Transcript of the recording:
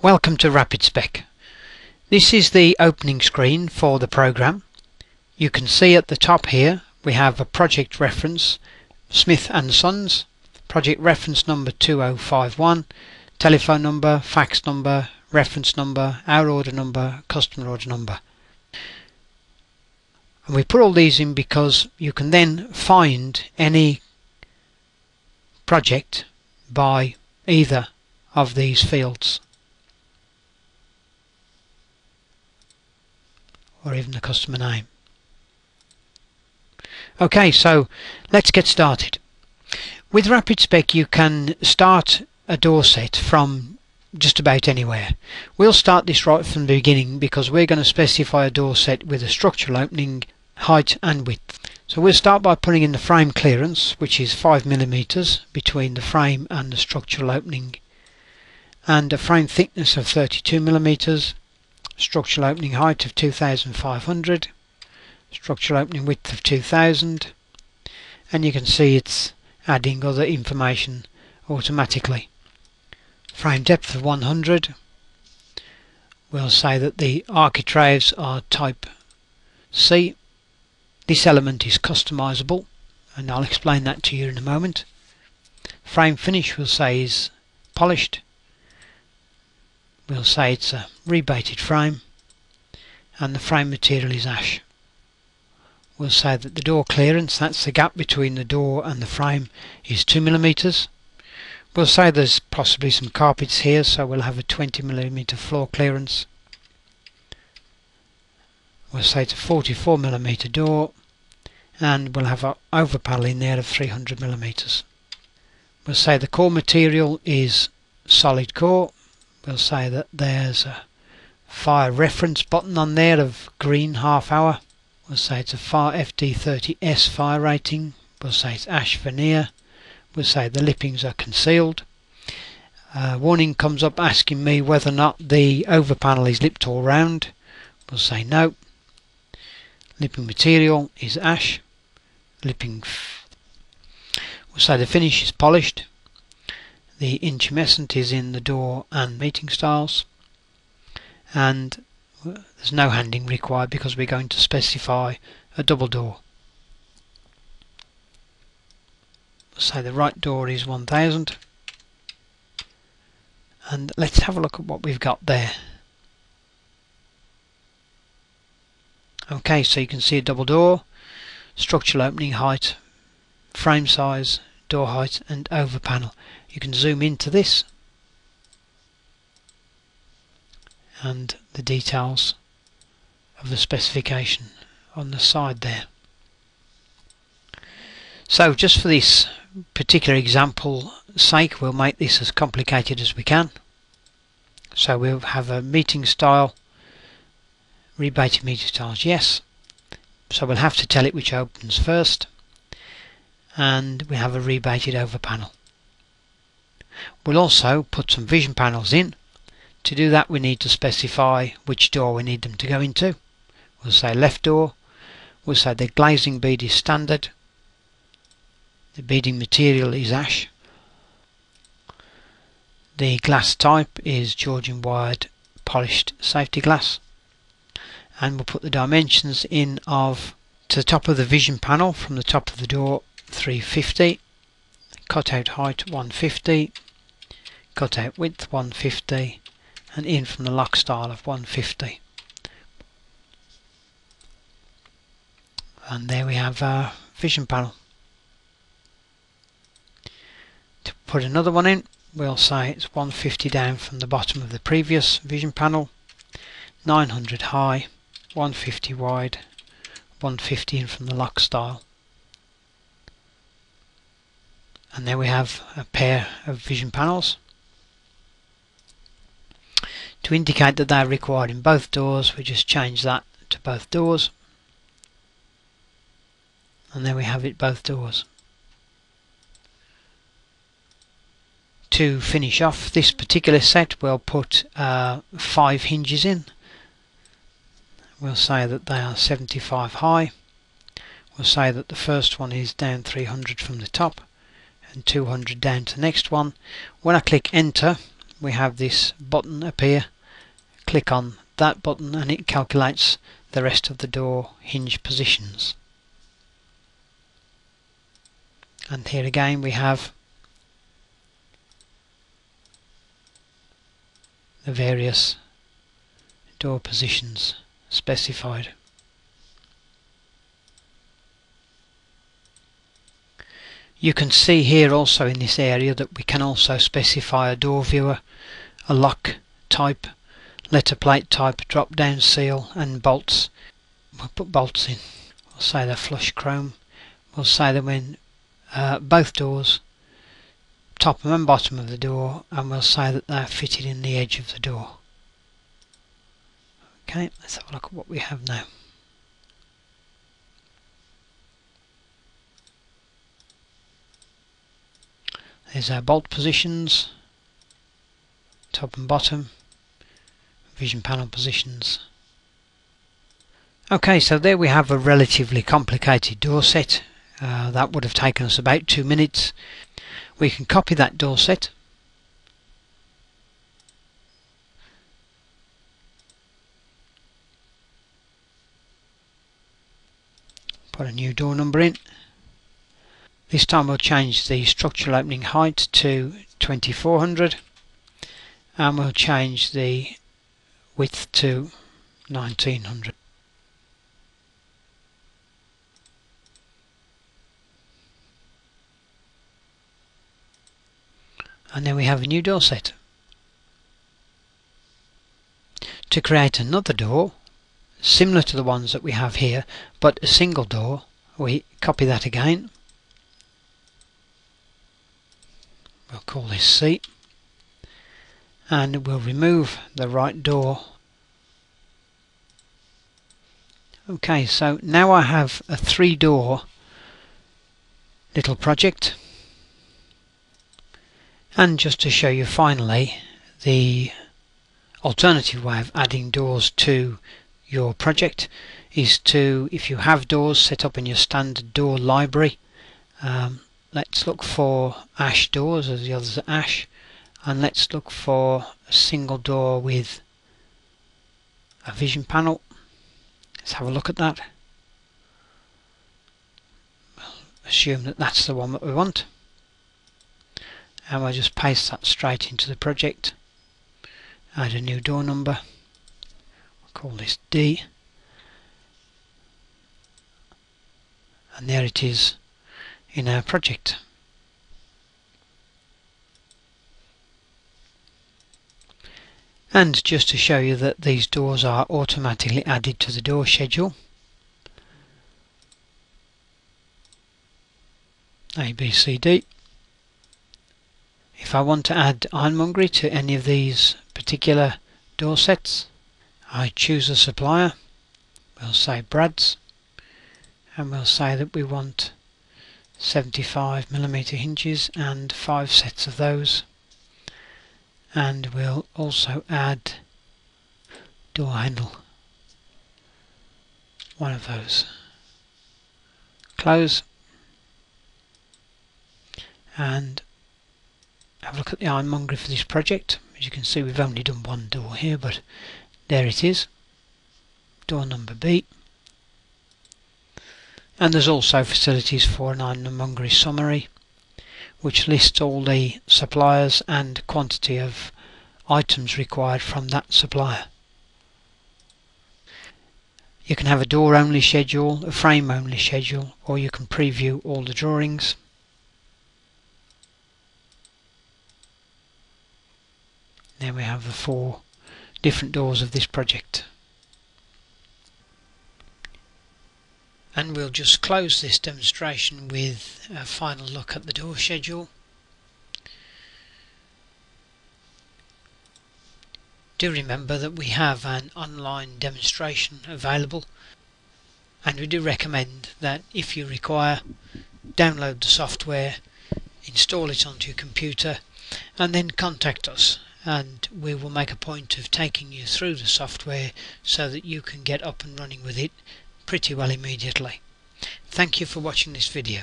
Welcome to RapidSpec. This is the opening screen for the program. You can see at the top here we have a project reference, Smith & Sons, project reference number 2051, telephone number, fax number, reference number, our order number, customer order number. And we put all these in because you can then find any project by either of these fields, or even the customer name. Okay, so let's get started. With RapidSpec you can start a door set from just about anywhere. We'll start this right from the beginning because we're going to specify a door set with a structural opening, height and width. So we'll start by putting in the frame clearance, which is 5 mm between the frame and the structural opening, and a frame thickness of 32 mm, structural opening height of 2500, structural opening width of 2000, and you can see it's adding other information automatically. Frame depth of 100. We'll say that the architraves are type C. This element is customizable, and I'll explain that to you in a moment. Frame finish we'll say is polished. We'll say it's a rebated frame, and the frame material is ash. We'll say that the door clearance, that's the gap between the door and the frame, is 2 mm. We'll say there's possibly some carpets here, so we'll have a 20 mm floor clearance. We'll say it's a 44 mm door, and we'll have an over panel in there of 300 mm. We'll say the core material is solid core. We'll say that there's a fire reference button on there of green half hour. We'll say it's a FD30S fire rating. We'll say it's ash veneer. We'll say the lippings are concealed. Warning comes up asking me whether or not the over panel is lipped all round. We'll say no. Lipping material is ash. We'll say the finish is polished. The intumescent is in the door and meeting styles, and there's no handing required because we're going to specify a double door. We'll say the right door is 1000, and let's have a look at what we've got there. Okay, so you can see a double door, structural opening height, frame size, door height and over panel. You can zoom into this and the details of the specification on the side there. So just for this particular example sake, we'll make this as complicated as we can. So we'll have a meeting style, rebated meeting styles, yes. So we'll have to tell it which opens first, and we have a rebated over panel. We'll also put some vision panels in. To do that we need to specify which door we need them to go into. We'll say left door. We'll say the glazing bead is standard. The beading material is ash. The glass type is Georgian wired polished safety glass. And we'll put the dimensions in of, to the top of the vision panel from the top of the door, 350, cutout height 150, cutout width 150, and in from the lock style of 150. And there we have our vision panel. To put another one in, we'll say it's 150 down from the bottom of the previous vision panel, 900 high, 150 wide, 150 in from the lock style. And there we have a pair of vision panels. To indicate that they're required in both doors, we just change that to both doors, and there we have it, both doors. To finish off this particular set, we'll put 5 hinges in. We'll say that they are 75 high. We'll say that the first one is down 300 from the top and 200 down to the next one. When I click enter, we have this button appear. Click on that button and it calculates the rest of the door hinge positions. And here again we have the various door positions specified. You can see here also in this area that we can also specify a door viewer, a lock type, letter plate type, drop down seal and bolts. We'll put bolts in. We'll say they're flush chrome. We'll say that when both doors, top and bottom of the door, and we'll say that they're fitted in the edge of the door. Okay, let's have a look at what we have now. There's our bolt positions, top and bottom, vision panel positions. Okay, so there we have a relatively complicated door set. That would have taken us about 2 minutes. We can copy that door set. Put a new door number in. This time we'll change the structural opening height to 2400 and we'll change the width to 1900. And then we have a new door set. To create another door similar to the ones that we have here but a single door, we copy that again. We'll call this C and we'll remove the right door. Okay, so now I have a 3-door little project, and just to show you finally the alternative way of adding doors to your project is to, if you have doors set up in your standard door library, let's look for ash doors, as the others are ash, and let's look for a single door with a vision panel. Let's have a look at that. We'll assume that that's the one that we want, and we'll just paste that straight into the project. Add a new door number. We'll call this D, and there it is in our project. And just to show you that these doors are automatically added to the door schedule, A, B, C, D. If I want to add ironmongery to any of these particular door sets, I choose a supplier. We'll say Brad's, and we'll say that we want 75mm hinges and 5 sets of those, and we'll also add door handle, one of those. Close and have a look at the ironmongery for this project. As you can see, we've only done one door here, but there it is, door number B. And there's also facilities for an ironmongery summary, which lists all the suppliers and quantity of items required from that supplier. You can have a door only schedule, a frame only schedule, or you can preview all the drawings. There we have the 4 different doors of this project. And we'll just close this demonstration with a final look at the door schedule. Do remember that we have an online demonstration available, and we do recommend that if you require, download the software, install it onto your computer, and then contact us, and we will make a point of taking you through the software so that you can get up and running with it pretty well immediately. Thank you for watching this video.